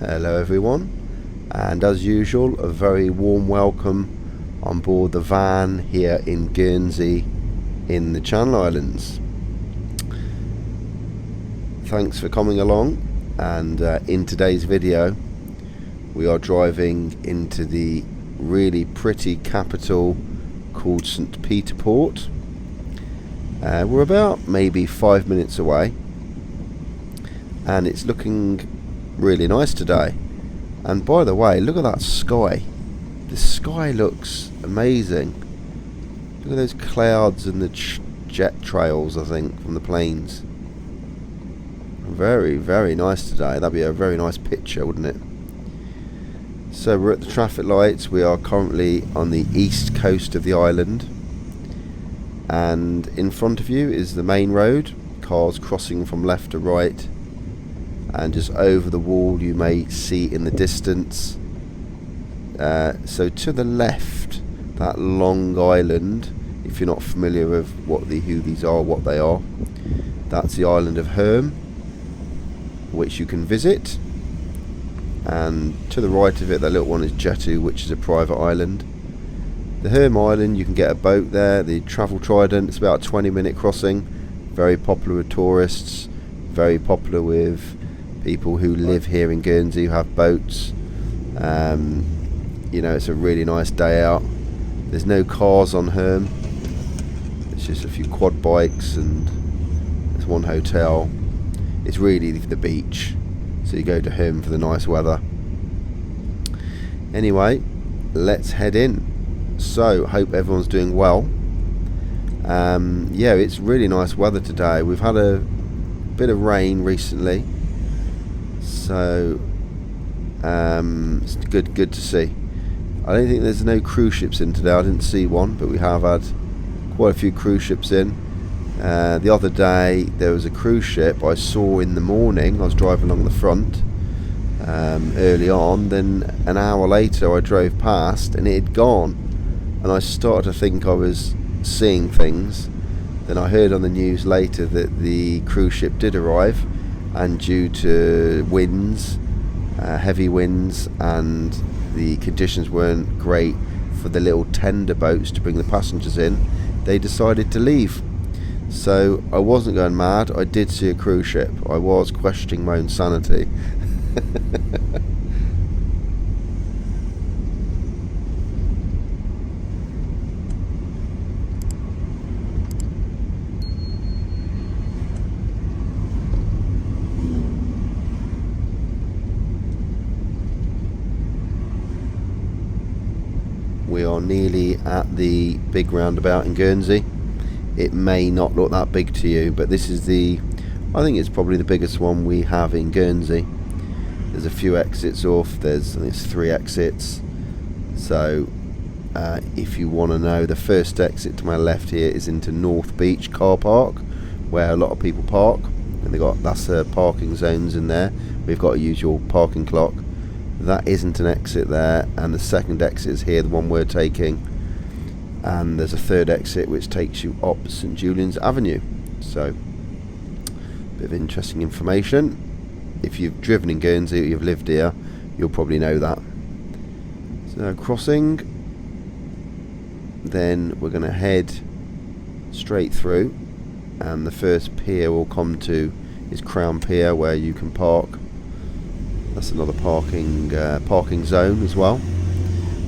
Hello everyone, and as usual a very warm welcome on board the van here in Guernsey in the Channel Islands. Thanks for coming along, and in today's video we are driving into the really pretty capital called St. Peter Port. We're about maybe 5 minutes away, and it's looking really nice today. And by the way, look at that sky. The sky looks amazing. Look at those clouds and the jet trails, I think, from the planes. Very, very nice today. That'd be a very nice picture, wouldn't it? So we're at the traffic lights. We are currently on the east coast of the island, and in front of you is the main road, cars crossing from left to right, and just over the wall you may see in the distance, so to the left, that long island, if you're not familiar with who these are, what they are, that's the island of Herm, which you can visit. And to the right of it, that little one is Jetu, which is a private island. The Herm Island, you can get a boat there. The Travel Trident, it's about a 20-minute crossing. Very popular with tourists, very popular with people who live here in Guernsey who have boats. You know, it's a really nice day out. There's no cars on Herm. It's just a few quad bikes and there's one hotel. It's really the beach, so you go to Herm for the nice weather. Anyway, let's head in. So, hope everyone's doing well. Yeah, it's really nice weather today. We've had a bit of rain recently, so it's good to see. I don't think there's no cruise ships in today. I didn't see one, but we have had quite a few cruise ships in. The other day there was a cruise ship I saw in the morning. I was driving along the front early on, then an hour later I drove past and it had gone, and I started to think I was seeing things. Then I heard on the news later that the cruise ship did arrive, and due to winds, heavy winds, and the conditions weren't great for the little tender boats to bring the passengers in, they decided to leave. So I wasn't going mad. I did see a cruise ship. I was questioning my own sanity. We are nearly at the big roundabout in Guernsey. It may not look that big to you, but this is I think it's probably the biggest one we have in Guernsey. There's a few exits off. I think it's 3 exits. So if you want to know, the first exit to my left here is into North Beach car park, where a lot of people park, and that's parking zones in there. We've got to use your parking clock. That isn't an exit there, and the second exit is here, the one we're taking, and there's a third exit which takes you up St. Julian's Avenue. So, bit of interesting information. If you've driven in Guernsey or you've lived here, you'll probably know that. So crossing, then we're going to head straight through, and the first pier we'll come to is Crown Pier, where you can park. That's another parking zone as well.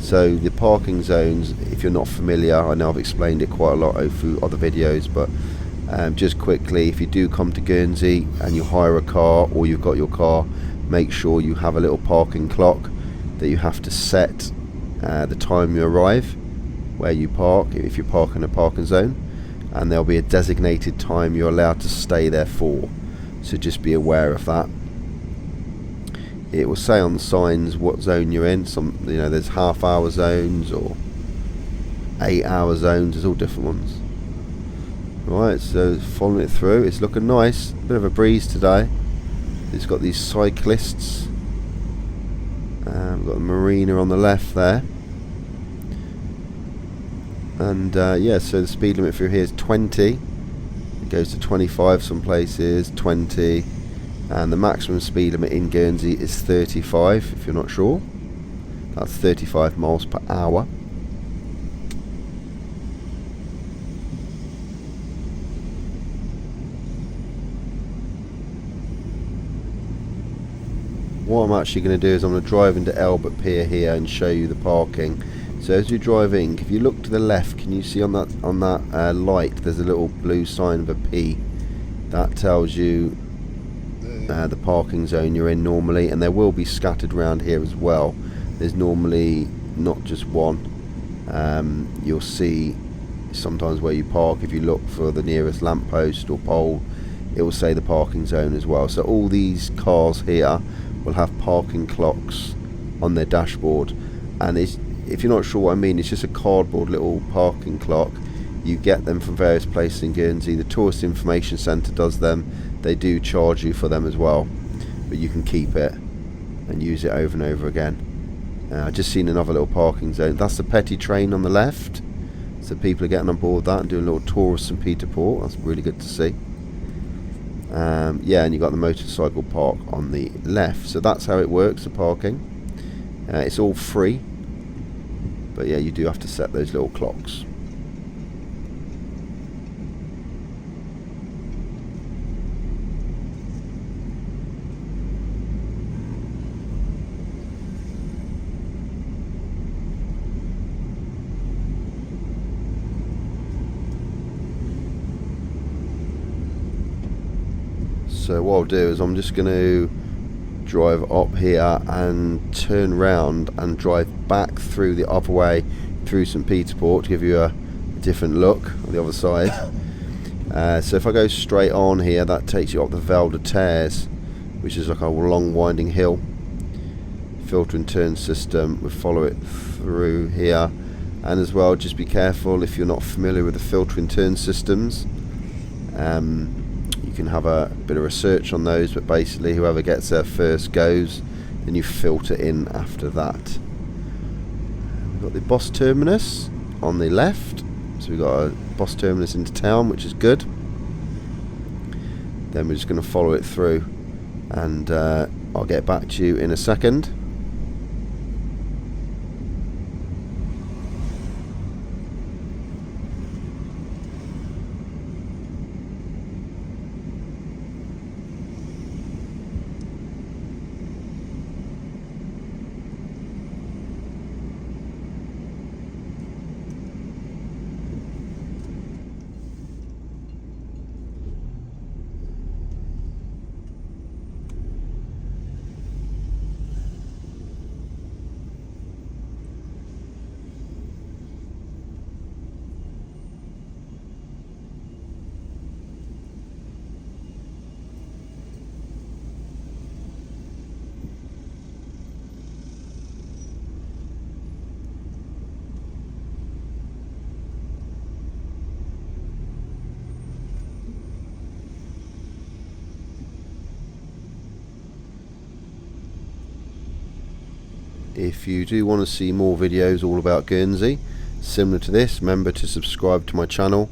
So the parking zones, if you're not familiar, I know I've explained it quite a lot through other videos, but just quickly, if you do come to Guernsey and you hire a car or you've got your car, make sure you have a little parking clock that you have to set the time you arrive where you park, if you park in a parking zone, and there'll be a designated time you're allowed to stay there for. So just be aware of that. It will say on the signs what zone you're in. There's half-hour zones or 8-hour zones. There's all different ones. Right, so following it through, it's looking nice. Bit of a breeze today. It's got these cyclists. We've got the marina on the left there. And yeah, so the speed limit through here is 20. It goes to 25 some places, 20. and the maximum speed limit in Guernsey is 35, if you're not sure. That's 35 miles per hour. What I'm actually going to do is I'm going to drive into Albert Pier here and show you the parking. So as you're driving, if you look to the left, can you see on that light there's a little blue sign of a P? That tells you the parking zone you're in normally, and there will be scattered around here as well. There's normally not just one. You'll see sometimes where you park, if you look for the nearest lamppost or pole, it will say the parking zone as well. So all these cars here will have parking clocks on their dashboard, and if you're not sure what I mean, it's just a cardboard little parking clock. You get them from various places in Guernsey. The Tourist Information Centre does them. They do charge you for them as well, but you can keep it and use it over and over again. I just seen another little parking zone. That's the Petty train on the left, so people are getting on board that and doing a little tour of St Peter Port. That's really good to see. Yeah, and you've got the motorcycle park on the left. So that's how it works, the parking. It's all free, but yeah, you do have to set those little clocks. So what I'll do is I'm just going to drive up here and turn round and drive back through the other way through St Peter Port to give you a different look on the other side. So if I go straight on here, that takes you up the Val de Terres, which is like a long winding hill. Filter and turn system, we'll follow it through here. And as well, just be careful if you're not familiar with the filter and turn systems. You can have a bit of research on those, but basically whoever gets there first goes, then you filter in after that. We've got the bus terminus on the left, so we've got a bus terminus into town, which is good. Then we're just going to follow it through, and I'll get back to you in a second. If you do want to see more videos all about Guernsey similar to this, remember to subscribe to my channel.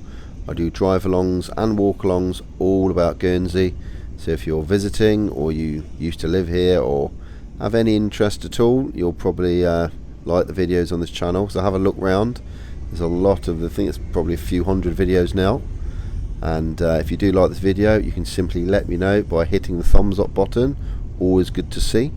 I do drive-alongs and walk-alongs all about Guernsey, so if you're visiting or you used to live here or have any interest at all, you'll probably like the videos on this channel. So have a look round. There's a lot of, I think it's probably a few hundred videos now, and if you do like this video, you can simply let me know by hitting the thumbs up button. Always good to see.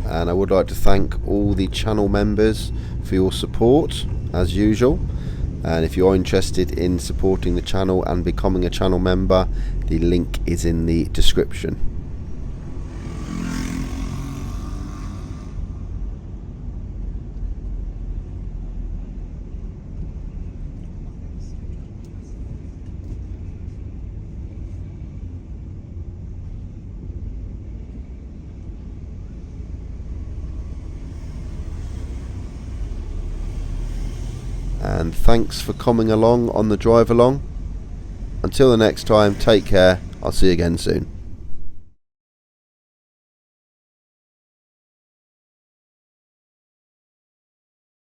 And I would like to thank all the channel members for your support as usual, and if you're interested in supporting the channel and becoming a channel member, the link is in the description. And thanks for coming along on the drive along. Until until the next time, take care. I'll see you again soon.